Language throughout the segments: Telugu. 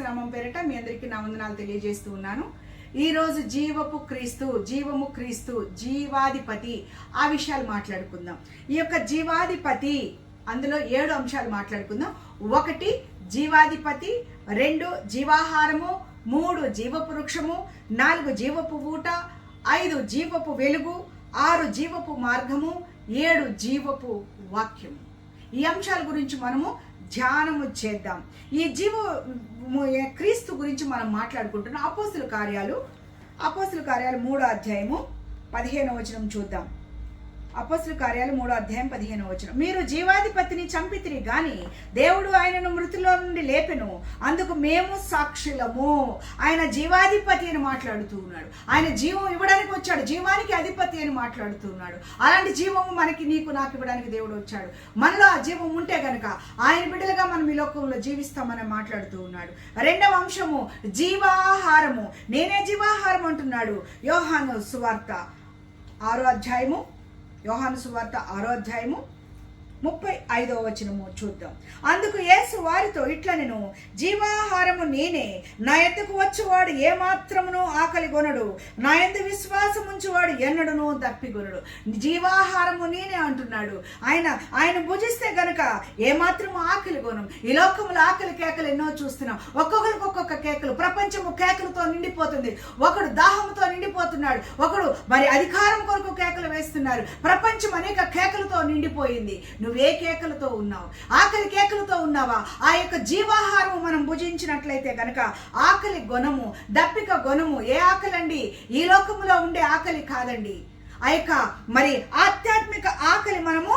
నామం పేరిట మీ అందరికీ నా వందనాలు తెలియజేస్తూ ఉన్నాను. ఈరోజు జీవము క్రీస్తు జీవాధిపతి ఆ విషయాలు మాట్లాడుకుందాం. ఈ యొక్క జీవాధిపతి అందులో 7 అంశాలు మాట్లాడుకుందాం. 1 జీవాధిపతి, 2 జీవాహారము, 3 జీవపు వృక్షము, 4 జీవపు ఊట, 5 జీవపు వెలుగు, 6 జీవపు మార్గము, 7 జీవపు వాక్యము. ఈ అంశాల గురించి మనము ధ్యానము చేద్దాం. ఈ క్రీస్తు గురించి మనం మాట్లాడుకుంటున్నాం. అపోస్తుల కార్యాలు 3వ అధ్యాయము 15వ వచనం చూద్దాం. అపోస్తుల కార్యాలు 3వ అధ్యాయం 15వ వచనం. మీరు జీవాధిపతిని చంపితిరి గాని దేవుడు ఆయనను మృతుల్లో నుండి లేపెను, అందుకు మేము సాక్షులము. ఆయన జీవాధిపతి అని మాట్లాడుతూ ఉన్నాడు. ఆయన జీవం ఇవ్వడానికి వచ్చాడు, జీవానికి అధిపతి అని మాట్లాడుతూ ఉన్నాడు. అలాంటి జీవము మనకి నీకు నాకు ఇవ్వడానికి దేవుడు వచ్చాడు. మనలో ఆ జీవం ఉంటే గనక ఆయన బిడ్డలుగా మనం ఈ లోకంలో జీవిస్తామని మాట్లాడుతూ ఉన్నాడు. 2వ అంశము జీవాహారము. నేనే జీవాహారం అంటున్నాడు. యోహాను సువార్త 6వ అధ్యాయము 6వ అధ్యాయము 35వ వచనము చూద్దాం. అందుకు యేసు వారితో ఇట్లనెను, జీవాహారము నేనే, నా యొద్దకు వచ్చువాడు ఏమాత్రమును ఆకలి కొనడు, నా యందు విశ్వాసం ఉంచువాడు ఎన్నడను దప్పికొనడు. జీవాహారము నేనే అంటున్నాడు. ఆయన భుజిస్తే గనక ఏమాత్రము ఆకలి కొనం. ఈ లోకములో ఆకలి కేకలు ఎన్నో చూస్తున్నాం. ఒక్కొక్కరికి ఒక్కొక్క కేకలు. ప్రపంచము కేకలతో నిండిపోతుంది. ఒకడు దాహంతో నిండిపోతున్నాడు, ఒకడు మరి అధికారం కొరకు కేకలు వేస్తున్నారు. ప్రపంచం అనేక కేకలతో నిండిపోయింది. నువ్వే కేకలతో ఉన్నావు? ఆకలి కేకలతో ఉన్నావా? ఆ యొక్క జీవాహారము మనం భుజించినట్లయితే గనక ఆకలి గుణము, దప్పిక గుణము. ఏ ఆకలి అండి? ఈ లోకములో ఉండే ఆకలి కాదండి. ఆ యొక్క మరి ఆధ్యాత్మిక ఆకలి మనము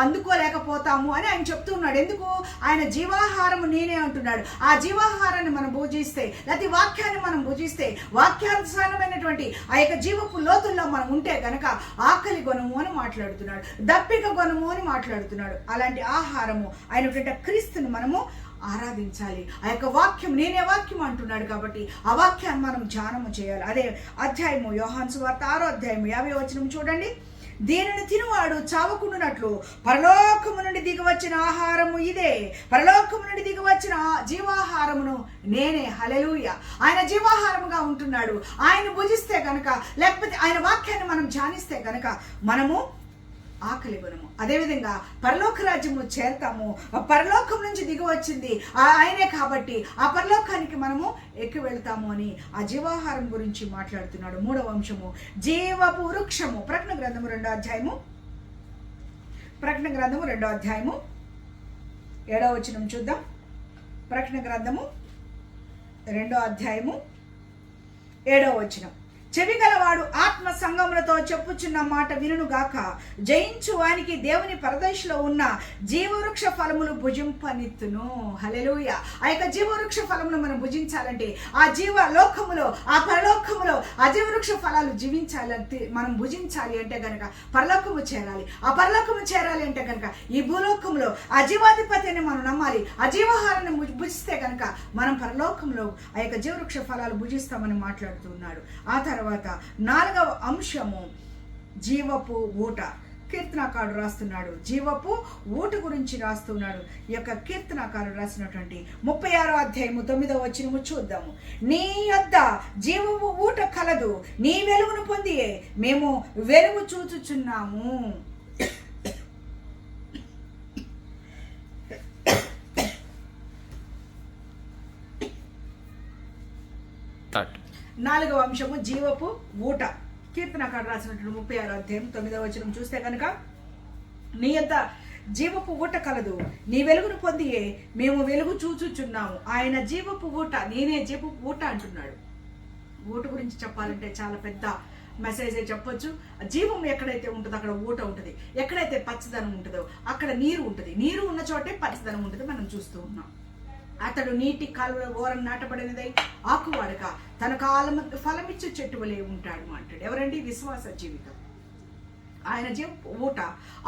అందుకోలేకపోతాము అని ఆయన చెప్తూ ఉన్నాడు. ఎందుకు? ఆయన జీవాహారము నేనే అంటున్నాడు. ఆ జీవాహారాన్ని మనం భుజిస్తే, లేకపోతే వాక్యాన్ని మనం భుజిస్తే, వాక్యానుసారమైనటువంటి ఆ యొక్క జీవపు లోతుల్లో మనం ఉంటే గనక ఆకలి గుణము అని మాట్లాడుతున్నాడు, దప్పిక గుణము అని మాట్లాడుతున్నాడు. అలాంటి ఆహారము అయినటువంటి క్రీస్తుని మనము ఆరాధించాలి. ఆ యొక్క వాక్యం నేనే వాక్యం అంటున్నాడు కాబట్టి ఆ వాక్యాన్ని మనం ధ్యానము చేయాలి. అదే అధ్యాయము యోహాను సువార్త 6వ అధ్యాయము 50వ వచనం చూడండి. దీనిని తినువాడు చావకుండునట్లు పరలోకము నుండి దిగివచ్చిన ఆహారము ఇదే, పరలోకము నుండి దిగివచ్చిన జీవాహారమును నేనే. హల్లెలూయా. ఆయన జీవాహారముగా ఉంటున్నాడు. ఆయన భుజిస్తే గనక, లేకపోతే ఆయన వాక్యాన్ని మనం ధ్యానిస్తే గనక మనము ఆకలి గుణము. అదేవిధంగా పరలోక రాజ్యము చేరతాము. పరలోకం నుంచి దిగి వచ్చింది ఆయనే కాబట్టి ఆ పరలోకానికి మనము ఎక్కి వెళ్తాము అని ఆ జీవాహారం గురించి మాట్లాడుతున్నాడు. 3వ అంశము జీవపు వృక్షము. ప్రకటన గ్రంథము 2వ అధ్యాయము 7వ వచనం చూద్దాం. ప్రకటన గ్రంథము 2వ అధ్యాయము 7వ వచనం. చెవిగలవాడు ఆత్మ సంగములతో చెప్పుచున్న మాట వినును గాక. జయించు వానికి దేవుని పరదేశంలో ఉన్న జీవవృక్ష ఫలములు భుజింపనిత్తును. హల్లెలూయా. ఆ యొక్క జీవవృక్ష ఫలములు మనం భుజించాలంటే, ఆ జీవ లోకములో, ఆ పరలోకములో ఆ జీవవృక్ష ఫలాలు జీవించాలంటే, మనం భుజించాలి అంటే గనక పరలోకము చేరాలి. ఆ పరలోకము చేరాలి అంటే గనక ఈ భూలోకంలో ఆ జీవాధిపతిని మనం నమ్మాలి. ఆ జీవాహారాన్ని భుజిస్తే గనక మనం పరలోకంలో ఆ యొక్క జీవవృక్ష ఫలాలు భుజిస్తామని మాట్లాడుతున్నాడు. ఆ తర్వాత 4వ అంశము జీవపు ఊట. కీర్తనాకారుడు రాస్తున్నాడు, జీవపు ఊట గురించి రాస్తున్నాడు. ఈ యొక్క కీర్తనాకారుడు రాసినటువంటి 36వ అధ్యాయము 9వ వచనము చూద్దాము. నీ యొద్ద జీవపు ఊట కలదు, నీ వెలుగును పొంది మేము వెలుగు చూచుచున్నాము. నాలుగవ అంశము జీవపు ఊట. కీర్తనకారుడు రాసినటువంటి 36వ అధ్యాయం 9వ వచనం చూస్తే కనుక, నీ యొక్క జీవపు ఊట కలదు, నీ వెలుగును పొంది మేము వెలుగు చూచుచున్నాము. ఆయన జీవపు ఊట, నేనే జీవపు ఊట అంటున్నాడు. ఊట గురించి చెప్పాలంటే చాలా పెద్ద మెసేజే చెప్పొచ్చు. జీవం ఎక్కడైతే ఉంటుందో అక్కడ ఊట ఉంటుంది. ఎక్కడైతే పచ్చదనం ఉంటుందో అక్కడ నీరు ఉంటుంది. నీరు ఉన్న చోటే పచ్చదనం ఉంటుంది. మనం చూస్తూ ఉన్నాం. అతడు నీటి కాలువల ఓరం నాటబడినదై ఆకువాడక తన కాలము ఫలమిచ్చు చెట్టు వలె ఉంటాడు అంటాడు. ఎవరండి? విశ్వాస జీవితం. ఆయన ఊట,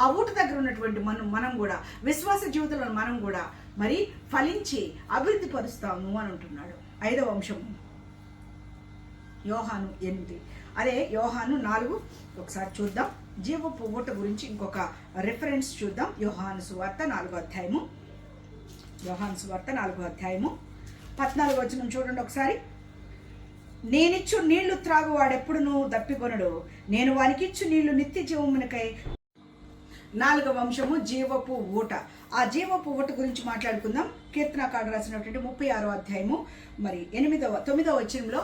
ఆ ఊట దగ్గర ఉన్నటువంటి మనం కూడా విశ్వాస జీవితంలో మనం కూడా మరి ఫలించి అభివృద్ధి పరుస్తాము అని అంటున్నాడు. 5వ అంశము యోహాను 8. అదే యోహాను 4 ఒకసారి చూద్దాం. జీవపు ఊట గురించి ఇంకొక రిఫరెన్స్ చూద్దాం. యోహాను సువార్త 4వ అధ్యాయము 14వ వచనం చూడండి ఒకసారి. నేనిచ్చు నీళ్లు త్రాగు వాడెప్పుడును దప్పికొనడు, నేను వానికిచ్చు నీళ్లు నిత్య జీవమునకై. 4వ అంశము జీవపు ఊట. ఆ జీవపు ఊట గురించి మాట్లాడుకుందాం. కీర్తనకారుడు రాసినటువంటి 36వ అధ్యాయము మరి 9వ వచనంలో,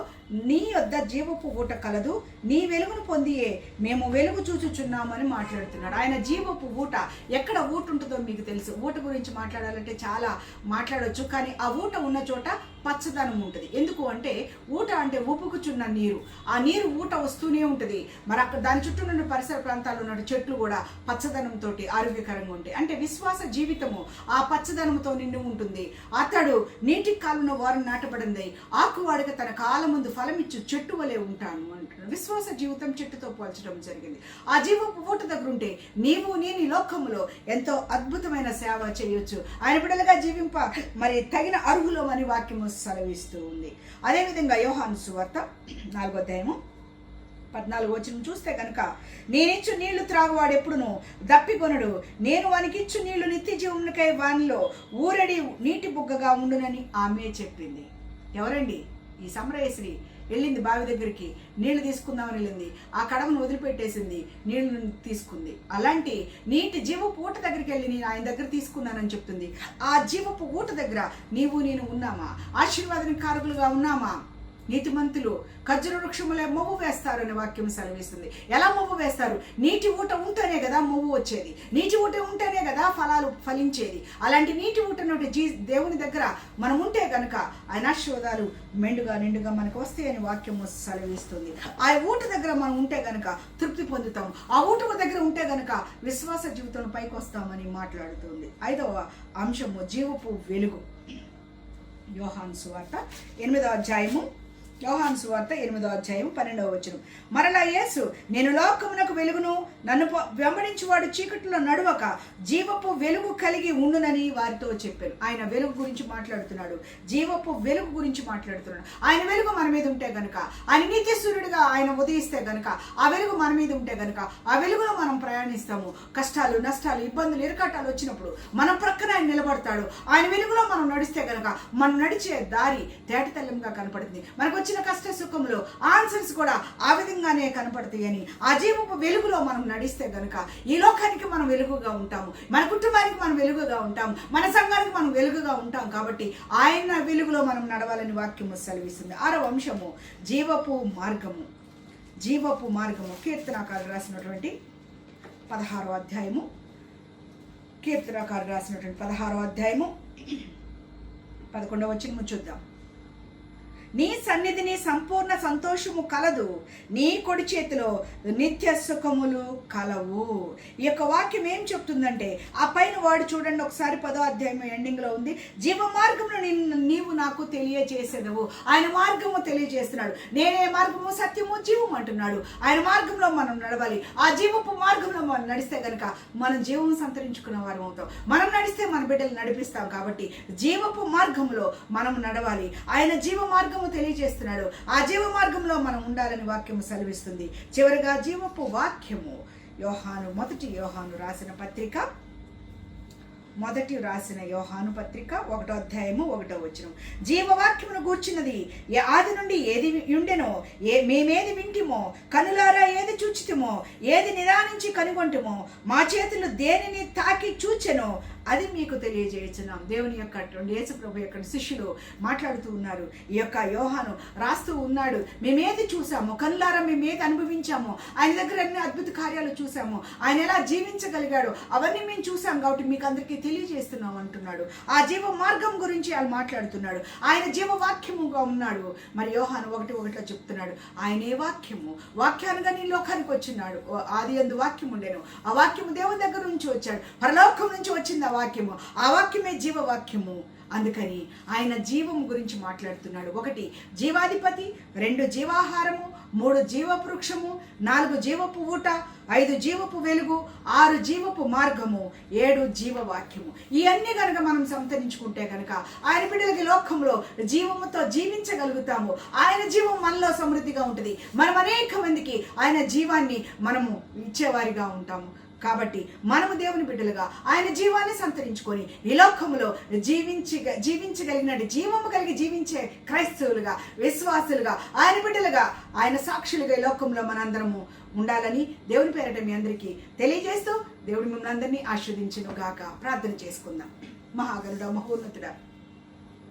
నీ యొద్ద జీవపు ఊట కలదు, నీ వెలుగును పొందియే మేము వెలుగు చూచుచున్నామని మాట్లాడుతున్నాడు. ఆయన జీవపు ఊట, ఎక్కడ ఊట ఉంటుందో మీకు తెలుసు. ఊట గురించి మాట్లాడాలంటే చాలా మాట్లాడవచ్చు, కానీ ఆ ఊట ఉన్న చోట పచ్చదనం ఉంటుంది. ఎందుకు అంటే ఊట అంటే ఉపుకుచున్న నీరు, ఆ నీరు ఊట వస్తూనే ఉంటుంది. మరి అక్కడ దాని చుట్టూ ఉన్న పరిసర ప్రాంతాల్లో ఉన్న చెట్లు కూడా పచ్చదనంతో ఆరోగ్యకరంగా ఉంటాయి. అంటే విశ్వాస జీవితము ఆ పచ్చదనంతో నిండి ఉంటుంది. అతడు నీటి కాలంలో వారు నాటబడింది, ఆకువాడిగా తన కాలం ముందు ఫలమిచ్చు చెట్టు వలె ఉంటాను అంటున్నాడు. విశ్వాస జీవితం చెట్టుతో పోల్చడం జరిగింది. ఆ జీవపు ఊట దగ్గర ఉంటే నీవు నేను ఈ లోకంలో ఎంతో అద్భుతమైన సేవ చేయొచ్చు. ఆయన బిడ్డలుగా జీవింప మరి తగిన అర్హులు అని వాక్యము సెలవిస్తూ ఉంది. అదేవిధంగా యోహాను సువార్త 4వ అధ్యాయము 14వ వచనం చూస్తే కనుక, నేనిచ్చు నీళ్లు త్రాగువాడు ఎప్పుడును దప్పికొనడు, నేను వానికిచ్చు నీళ్లు నిత్య జీవమునకై వానిలో ఊరడి నీటి బుగ్గగా ఉండునని ఆమె చెప్పింది. ఎవరండి? ఈ సమరయేశ్వరి వెళ్ళింది బావి దగ్గరికి, నీళ్లు తీసుకుందామని వెళ్ళింది, ఆ కడవను వదిలిపెట్టేసింది, నీళ్లు తీసుకుంది. అలాంటి నీటి జీవపు ఊట దగ్గరికి వెళ్ళి నేను ఆయన దగ్గర తీసుకున్నానని చెప్తుంది. ఆ జీవపు ఊట దగ్గర నీవు నేను ఉన్నామా? ఆశీర్వాదానికి కారకులుగా ఉన్నామా? నీతిమంతులు ఖర్జూర వృక్షములే మొవ్వు వేస్తారు అనే వాక్యం సెలవిస్తుంది. ఎలా మొవ్వు వేస్తారు? నీటి ఊట ఉంటేనే కదా మొవ్వు వచ్చేది, నీటి ఊట ఉంటేనే కదా ఫలాలు ఫలించేది. అలాంటి నీటి ఊట దేవుని దగ్గర మనం ఉంటే కనుక ఆయన ఆశీర్వాదాలు మెండుగా నిండుగా మనకు వస్తాయని వాక్యము సెలవిస్తుంది. ఆ ఊట దగ్గర మనం ఉంటే కనుక తృప్తి పొందుతాం. ఆ ఊట దగ్గర ఉంటే కనుక విశ్వాస జీవితంలో పైకి వస్తామని మాట్లాడుతుంది. 5వ అంశము జీవపు వెలుగు. యోహాను సువార్త 8వ అధ్యాయము 8వ అధ్యాయం 12వ వచనం. మరలా యేసు, నేను లోకమునకు వెలుగును, నన్ను వెంబడించువాడు చీకటిలో నడువక జీవపు వెలుగు కలిగి ఉండునని వారితో చెప్పారు. ఆయన వెలుగు గురించి మాట్లాడుతున్నాడు, జీవపు వెలుగు గురించి మాట్లాడుతున్నాడు. ఆయన వెలుగు మన మీద ఉంటే గనుక, ఆయన నిత్య సూర్యుడిగా ఆయన ఉదయిస్తే గనుక, ఆ వెలుగు మన మీద ఉంటే గనుక ఆ వెలుగులో మనం ప్రయాణిస్తాము. కష్టాలు, నష్టాలు, ఇబ్బందులు, ఇరకాటాలు వచ్చినప్పుడు మన ప్రక్కన ఆయన నిలబడతాడు. ఆయన వెలుగులో మనం నడిస్తే గనుక మనం నడిచే దారి తేటతెల్లంగా కనపడుతుంది. మనకు వచ్చిన కష్ట సుఖంలో ఆన్సర్స్ కూడా ఆ విధంగానే కనపడతాయని, ఆ జీవపు వెలుగులో మనం నడిస్తే గనుక ఈ లోకానికి మనం వెలుగుగా ఉంటాము, మన కుటుంబానికి మనం వెలుగుగా ఉంటాము, మన సంఘానికి మనం వెలుగుగా ఉంటాం. కాబట్టి ఆయన వెలుగులో మనం నడవాలని వాక్యము సెలవిస్తుంది. 6వ అంశము జీవపు మార్గము. జీవపు మార్గము కీర్తనకారుడు రాసినటువంటి 16వ అధ్యాయము 11వ వచనము చూద్దాం. నీ సన్నిధిని సంపూర్ణ సంతోషము కలదు, నీ కుడి చేతిలో నిత్య సుఖములు కలవు. ఈ యొక్క వాక్యం ఏం చెప్తుందంటే, ఆ పైన వాడు చూడండి ఒకసారి 10వ అధ్యాయం ఎండింగ్ లో ఉంది, జీవ మార్గమును నీవు నాకు తెలియజేసేదవు. ఆయన మార్గము తెలియజేస్తున్నాడు. నేనే మార్గము, సత్యము, జీవం అంటున్నాడు. ఆయన మార్గంలో మనం నడవాలి. ఆ జీవపు మార్గంలో మనం నడిస్తే గనుక మనం జీవం సంతరించుకున్న వారు అవుతాం. మనం నడిస్తే మన బిడ్డలు నడిపిస్తాం. కాబట్టి జీవపు మార్గంలో మనం నడవాలి. ఆయన జీవ మార్గం తెలియజేస్తున్నాడు. ఆ జీవ మార్గంలో మనం ఉండాలని వాక్యము సెలవిస్తుంది. చివరిగా జీవపు వాక్యము మొదటి యోహాను రాసిన పత్రిక 1వ అధ్యాయము 1వ వచనం. జీవవాక్యమును గూర్చినది ఆది నుండి ఏది ఉండెనో, మేమేది వింటిమో, కనులారా ఏది చూచితిమో, ఏది నిదానించి కనుగొంటుమో, మా చేతులు దేనిని తాకి చూచెనో అది మీకు తెలియజేస్తున్నాం. దేవుని యొక్క యేసు ప్రభు యొక్క శిష్యులు మాట్లాడుతూ ఉన్నారు. ఈ యొక్క యోహాను రాస్తూ ఉన్నాడు, మేమేది చూసామో, కనులారా మేమేది అనుభవించామో, ఆయన దగ్గర అన్ని అద్భుత కార్యాలు చూసాము, ఆయన ఎలా జీవించగలిగాడు అవన్నీ మేము చూసాం కాబట్టి మీకు అందరికీ తెలియజేస్తున్నాం అంటున్నాడు. ఆ జీవ మార్గం గురించి ఆయన మాట్లాడుతున్నాడు. ఆయన జీవవాక్యముగా ఉన్నాడు. మరి యోహాను 1:1 చెప్తున్నాడు, ఆయనే వాక్యము, వాక్యానుగా నీ లోకానికి వచ్చినాడు. ఆది యందు వాక్యం ఉండెను, ఆ వాక్యము దేవుని దగ్గర నుంచి వచ్చాడు, పరలోకం నుంచి వచ్చింది ఆ వాక్యము. ఆ వాక్యమే జీవవాక్యము. అందుకని ఆయన జీవము గురించి మాట్లాడుతున్నాడు. 1 జీవాధిపతి, 2 జీవాహారము, 3 జీవవృక్షము, 4 జీవపు ఊట, 5 జీవపు వెలుగు, 6 జీవపు మార్గము, 7 జీవవాక్యము. ఇవన్నీ కనుక మనం సంతరించుకుంటే కనుక ఆయన బిడ్డలకి లోకంలో జీవముతో జీవించగలుగుతాము. ఆయన జీవం మనలో సమృద్ధిగా ఉంటుంది. మనం అనేక మందికి ఆయన జీవాన్ని మనము ఇచ్చేవారిగా ఉంటాము. కాబట్టి మనము దేవుని బిడ్డలుగా ఆయన జీవాన్ని సంతరించుకొని ఈ లోకములో జీవించగలిగిన జీవము కలిగి జీవించే క్రైస్తవులుగా, విశ్వాసులుగా, ఆయన బిడ్డలుగా, ఆయన సాక్షులుగా ఈ లోకంలో మనందరము ఉండాలని దేవుని పేరట మీ అందరికీ తెలియజేస్తూ దేవుడు మిమ్మల్ని అందరినీ ఆశీర్వదించును గాక. ప్రార్థన చేసుకుందాం. మహాగరుడ, మహోన్నతుడా,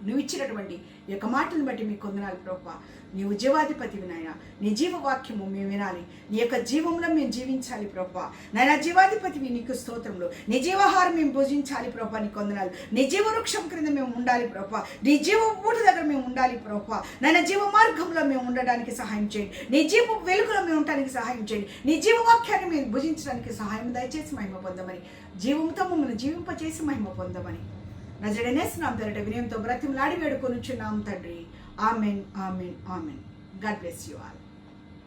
నువ్వు ఇచ్చినటువంటి ఈ యొక్క మాటలను బట్టి మీకు వందనాలు ప్రభువా. నీవు జీవాధిపతివి నాయన, నీ జీవవాక్యము మేము వినాలి, నీ యొక్క జీవంలో మేము జీవించాలి ప్రభువా. నాయన జీవాధిపతివి నీకు స్తోత్రములు, నీ జీవాహారం మేము భుజించాలి ప్రభువా, నీకు వందనాలు. నీ జీవవృక్షం క్రింద మేము ఉండాలి ప్రభువా, నీ జీవ ఊట దగ్గర మేము ఉండాలి ప్రభువా. నాయన జీవ మార్గంలో మేము ఉండడానికి సహాయం చేయండి, నీ జీవ వెలుగులో మేము ఉండడానికి సహాయం చేయండి, నీ జీవవాక్యాన్ని మేము భుజించడానికి సహాయం దయచేసి మహిమ పొందమని, జీవంతో మమ్మల్ని జీవింపచేసి మహిమ పొందమని నజరేడనేస్తున్నాం పేరట వినయంతో బ్రతిమలాడి వేడుకొనుచున్నాం తండ్రి. Amen, amen, amen. God bless you all.